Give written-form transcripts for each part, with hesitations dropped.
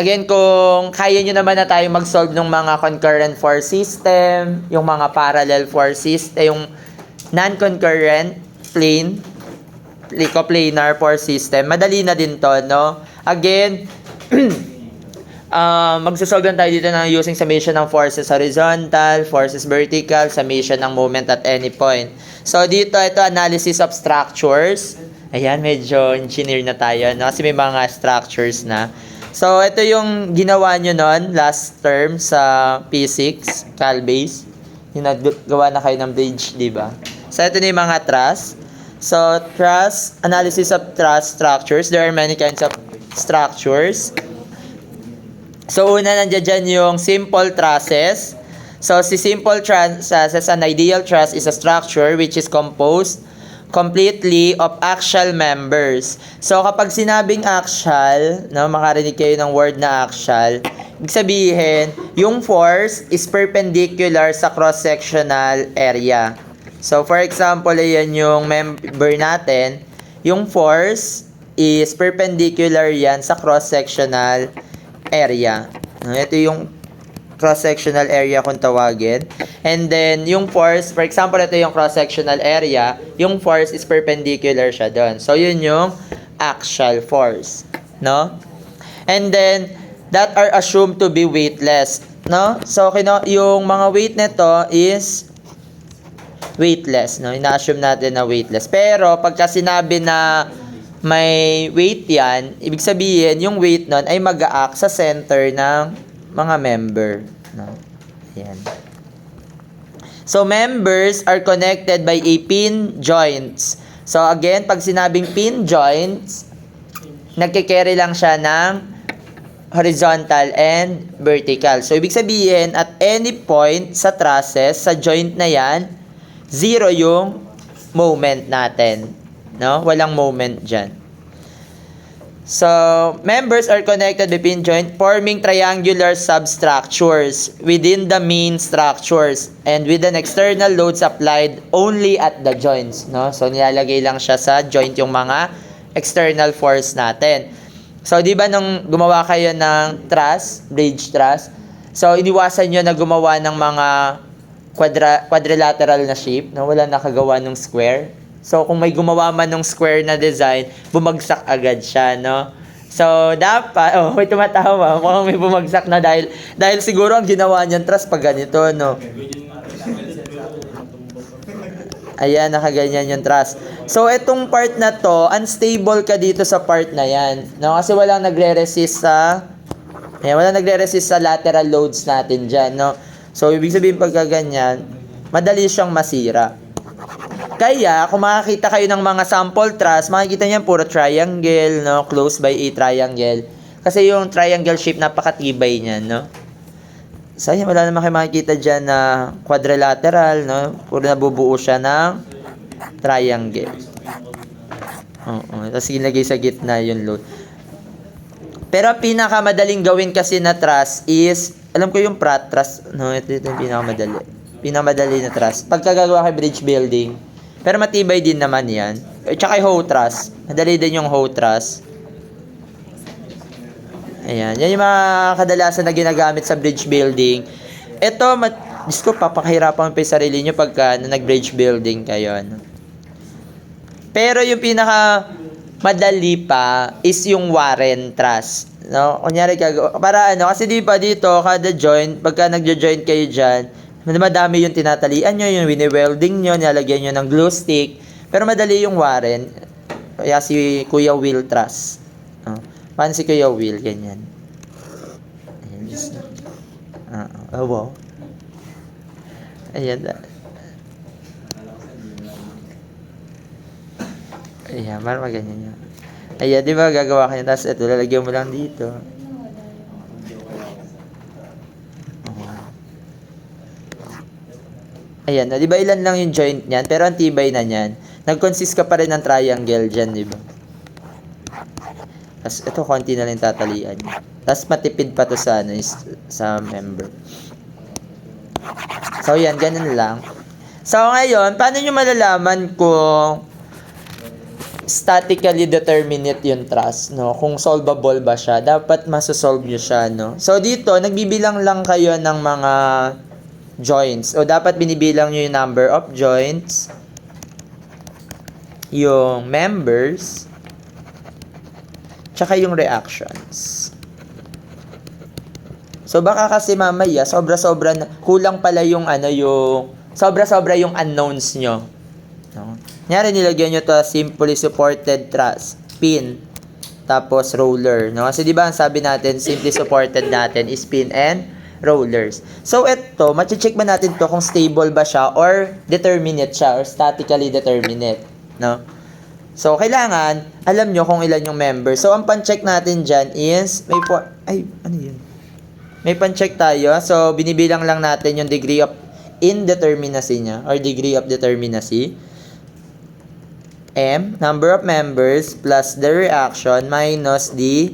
Again, kung kaya nyo naman na tayo mag-solve ng mga concurrent force system, yung mga parallel force system, yung non-concurrent plane, coplanar force system, madali na din to, no? Again, magsasolve lang tayo dito ng using summation ng forces horizontal, forces vertical, summation ng moment at any point. So, dito, ito, analysis of structures. Ayan, medyo engineer na tayo, no? Kasi may mga structures na. So, ito yung ginawa nyo nun, last term sa P6, Calbase. Yung naggawa na kayo ng bridge, di ba? So, ito na yung mga truss. So, truss, analysis of truss structures. There are many kinds of structures. So, una nandiyan dyan yung simple trusses. So, si simple trusses, an ideal truss is a structure which is composed completely of axial members. So, kapag sinabing axial, no, makarinig kayo ng word na axial, ibig sabihin, yung force is perpendicular sa cross-sectional area. So, for example, ayan yung member natin, yung force is perpendicular yan sa cross-sectional area. Ito yung cross-sectional area kung tawagin. And then, yung force, for example, ito yung cross-sectional area, yung force is perpendicular siya doon. So, yun yung axial force. No? And then, that are assumed to be weightless. No? So, yung mga weight nito is weightless. No? Ina-assume natin na weightless. Pero, pagka sinabi na may weight yan, ibig sabihin, yung weight nun ay mag-a-act sa center ng mga member. No? Ayan. So, members are connected by a pin joints. So, again, pag sinabing pin joints, nagkikerry lang siya ng horizontal and vertical. So, ibig sabihin, at any point sa trusses, sa joint na yan, zero yung moment natin. No? Walang moment dyan. So, members are connected between joint forming triangular substructures within the main structures and with an external loads applied only at the joints. No? So, nilalagay lang siya sa joint yung mga external force natin. So, di ba nung gumawa kayo ng truss, bridge truss, so, iniwasan nyo na gumawa ng mga quadrilateral na shape, no? Wala nakagawa ng square. So, kung may gumawa man ng square na design, bumagsak agad siya, no? So, dapat, may tumatawa, mukhang may bumagsak na dahil siguro ang ginawa niyan truss pag ganito, no? Ayan, nakaganyan yung truss. So, itong part na to, unstable ka dito sa part na yan, no? Kasi walang nagre-resist sa lateral loads natin dyan, no? So, ibig sabihin pagka ganyan, madali siyang masira. Kaya, kung makakita kayo ng mga sample truss, makikita niyan puro triangle, no? Close by a triangle. Kasi yung triangle shape, napakatibay niyan, no? So, yan, wala naman kayo makikita dyan na quadrilateral, no? Puro nabubuo siya ng triangle. Tapos, ilagay sa gitna yung load. Pero, pinakamadaling gawin kasi na truss is, alam ko yung Pratt truss, no? Ito yung pinakamadali na truss. Pagkagagawa kay bridge building, pero matibay din naman yan. Tsaka yung hoe truss. Madali din yung hoe truss. Ayan. Yan yung mga kadalasan na ginagamit sa bridge building. Ito, Diyos ko, papakahirapan pa yung sarili nyo pagka nag-bridge building kayo. No? Pero yung pinaka madali pa is yung Warren truss. No? Kunyari, para kasi di ba dito, kada joint, pagka nagjo-joint kayo dyan, madami yung tinatalian nyo, yung wini-welding nyo, nilalagyan nyo ng glue stick. Pero madali yung Warren. Kaya si Kuya Will truss. Paano si Kuya Will? Ganyan. Ayan. Wow. Ayan. Ayan, parang ganyan yun. Ayan, di ba gagawa ka niya. Tapos ito, lalagyan mo lang dito. Ayan, di ba ilan lang yung joint niyan? Pero ang tibay na niyan. Nag-consist ka pa rin ng triangle dyan, di ba? Tapos ito, konti na lang tatalian niya. Tapos matipid pa to sa, sa member. So, yan, ganun lang. So, ngayon, paano nyo malalaman kung statically determinate yung trust, no? Kung solvable ba siya, dapat masosolve nyo siya, no? So, dito, nagbibilang lang kayo ng mga joints. O, dapat binibilang nyo yung number of joints, yung members, tsaka yung reactions. So, baka kasi mamaya, sobra-sobra, kulang pala yung sobra-sobra yung unknowns nyo. No? Nyari, nilagyan nyo to simply supported truss, pin, tapos roller. No? Kasi di ba ang sabi natin, simply supported natin is pin and rollers. So, ito, machi-check ba natin to kung stable ba siya or determinate siya or statically determinate. No? So, kailangan, alam nyo kung ilan yung member. So, ang pan-check natin dyan is, may pan-check tayo. So, binibilang lang natin yung degree of indeterminacy niya or degree of determinacy. M, number of members plus the reaction minus the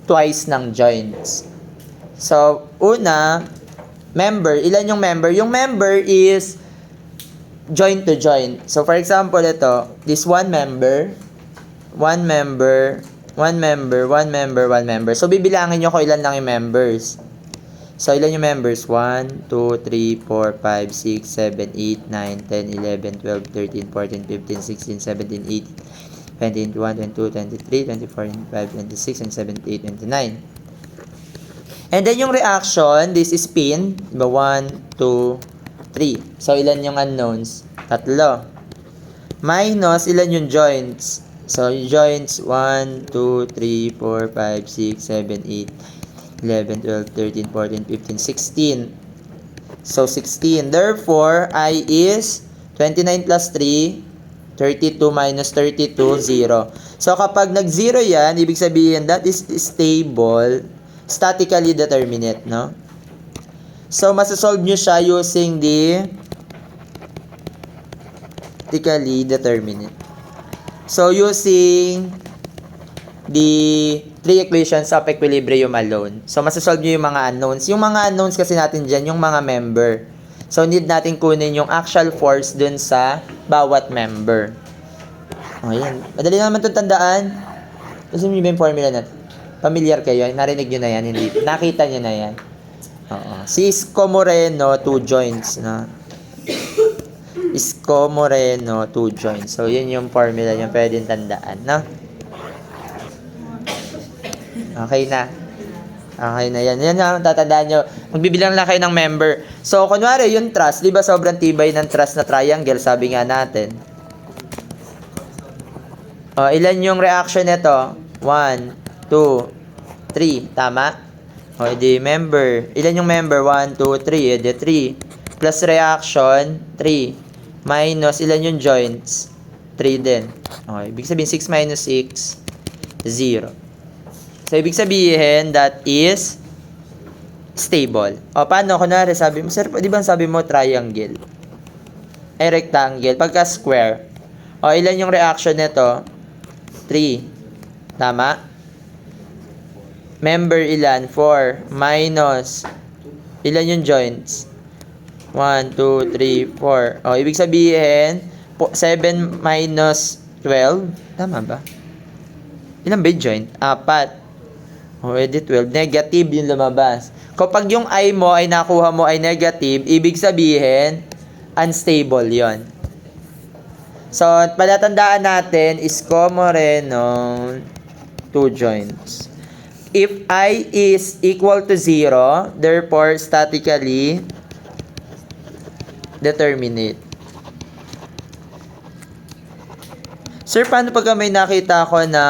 twice ng joints. So, una, member. Ilan yung member? Yung member is joint to joint. So, for example, ito, this one member. So, bibilangin nyo kung ilan lang yung members. So, ilan yung members? 1, 2, 3, 4, 5, 6, 7, 8, 9, 10, 11, 12, 13, 14, 15, 16, 17, 18, 20, 21, 22, 23, 24, 25, 26, 27, 28, 29. And then yung reaction, this is spin. Diba? 1, 2, 3. So, ilan yung unknowns? 3. Minus, ilan yung joints? So, joints, 1, 2, 3, 4, 5, 6, 7, 8, 11, 12, 13, 14, 15, 16. So, 16. Therefore, I is 29 plus 3, 32 minus 32, 0. So, kapag nag-0 yan, ibig sabihin, that is stable, statically determinate, no? So, masasolve nyo siya using the statically determinate. So, using the three equations of equilibrium alone. So, masasolve nyo yung mga unknowns. Yung mga unknowns kasi natin dyan, yung mga member. So, need natin kunin yung actual force dun sa bawat member. O, yan. Madali naman itong tandaan. Kasi may yung formula natin. Familiar kayo? Narinig nyo na yan? Hindi. Nakita nyo na yan? Oo. Si Isko Moreno, 2 joints. No? Isko Moreno, 2 joints. So, yun yung formula yung pwedeng tandaan. No? Okay na. Okay na yan. Yan ang tatandaan nyo. Magbibilang lang kayo ng member. So, kunwari, yung truss, di ba sobrang tibay ng truss na triangle? Sabi nga natin. O, ilan yung reaction nito? 1, 2, 3. Tama? O, edi member. Ilan yung member? 1, 2, 3. Edi 3. Plus reaction, 3. Minus, ilan yung joints? 3 din. Okay. Ibig sabihin, 6 minus 6, 0. So, ibig sabihin, that is stable. O, paano? Kunwari, sabi mo, sir, di ba sabi mo triangle? Ay, rectangle. Pagka square. O, ilan yung reaction nito? 3. Tama? Member ilan? 4. Minus. Ilan yung joints? 1, 2, 3, 4. O, ibig sabihin, 7 minus 12. Tama ba? Ilan ba yung joint? 4. O, edi 12. Negative yung lumabas. Kapag yung I mo ay nakuha mo ay negative, ibig sabihin, unstable yon. So, palatandaan natin, Isko Moreno, 2 joints. If I is equal to 0, therefore, statically determinate. Sir, paano pagka may nakita ko na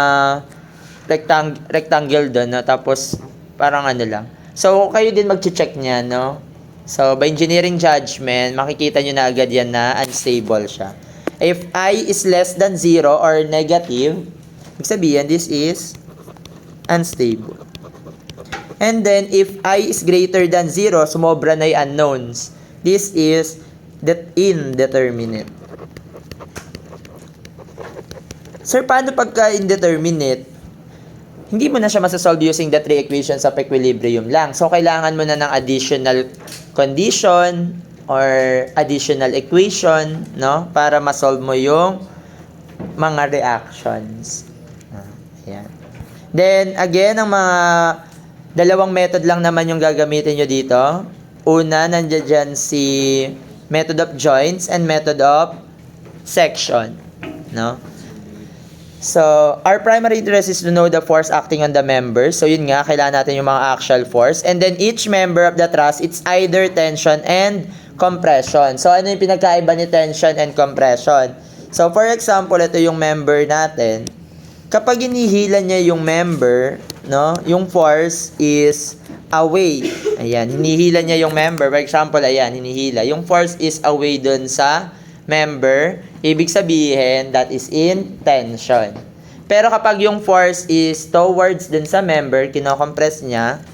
rectangle doon, no? Tapos, parang ano lang. So, kayo din mag-check niya, no? So, by engineering judgment, makikita nyo na agad yan na unstable siya. If I is less than 0 or negative, ibig sabihin, this is unstable. And then, if I is greater than 0, sumobra na yung unknowns. This is indeterminate. Sir, paano pagka indeterminate? Hindi mo na siya masasolve using the three equations of equilibrium lang. So, kailangan mo na ng additional condition or additional equation, no? Para masolve mo yung mga reactions. Ayan. Then, again, ang mga dalawang method lang naman yung gagamitin nyo dito. Una, nandiyan dyan si method of joints and method of section. No? So, our primary interest is to know the force acting on the members. So, yun nga, kailangan natin yung mga axial force. And then, each member of the truss, it's either tension and compression. So, ano yung pinagkaiba ni tension and compression? So, for example, ito yung member natin. Kapag hinihila niya yung member, no, yung force is away. Ayan, hinihila niya yung member. For example, ayan, hinihila. Yung force is away dun sa member. Ibig sabihin, that is in tension. Pero kapag yung force is towards dun sa member, kinocompress niya,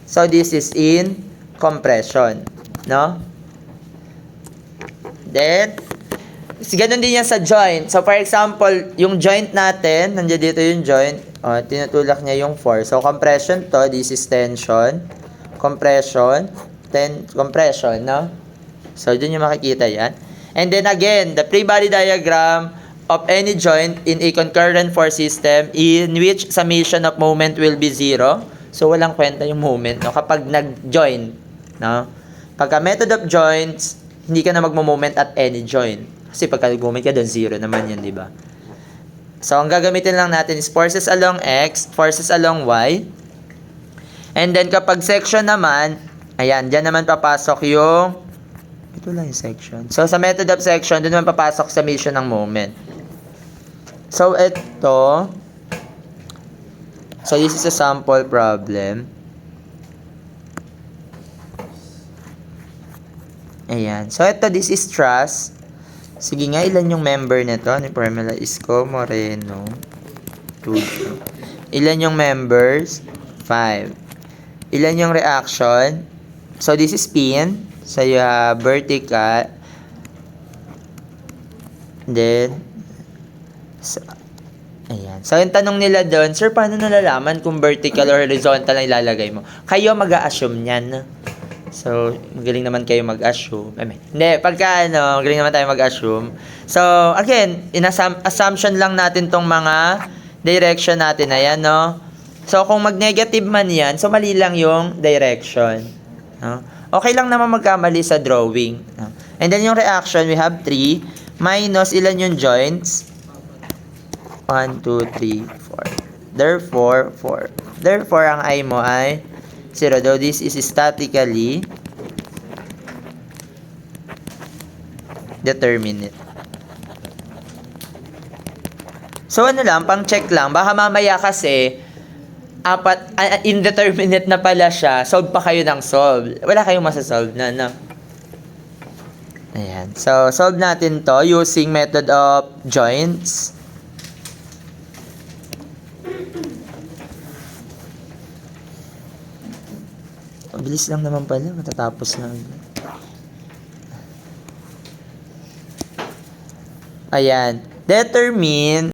so this is in compression. No? Then, ganun din yan sa joint. So, for example, yung joint natin, nandiyan dito yung joint, tinutulak niya yung force. So, compression to, this is tension, compression, compression, no? So, dun yung makikita yan. And then again, the free body diagram of any joint in a concurrent force system in which summation of moment will be zero. So, walang kwenta yung moment, no? Kapag nag-joint, no? Pagka method of joints, hindi ka na magmo-moment at any joint. Kasi pagka nag-moment ka doon, zero naman yan, di ba? So, ang gagamitin lang natin is forces along X, forces along Y. And then, kapag section naman, ayan, dyan naman papasok yung, ito lang yung section. So, sa method of section, doon naman papasok summation ng moment. So, ito, so this is a sample problem. Ayan. So, ito, this is truss. Sige nga, ilan yung member nito? Ano yung formula? Isko, Moreno, Tudor. Ilan yung members? 5. Ilan yung reaction? So, this is spin. So, you have vertical. Then, so, ayan. So, yung tanong nila doon, sir, paano nalalaman kung vertical or horizontal ang ilalagay mo? Kayo mag-a-assume niyan. So, magaling naman kayo mag-assume. Hindi, pagka magaling naman tayo mag-assume. So, again, assumption lang natin tong mga direction natin. Ayan, no? So, kung mag-negative man yan, so mali lang yung direction. No? Okay lang naman magkamali sa drawing. No? And then yung reaction, we have 3. Minus, ilan yung joints? 1, 2, 3, 4. Therefore, 4. Therefore, ang I mo ay 0. Though this is statically determinate. So, ano lang, pang check lang. Baka mamaya kasi, indeterminate na pala siya. Solve pa kayo ng solve. Wala kayong masasolve na, no? Ayan. So, solve natin to using method of joints. Bilis lang naman pala. Matatapos na. Ayan. Determine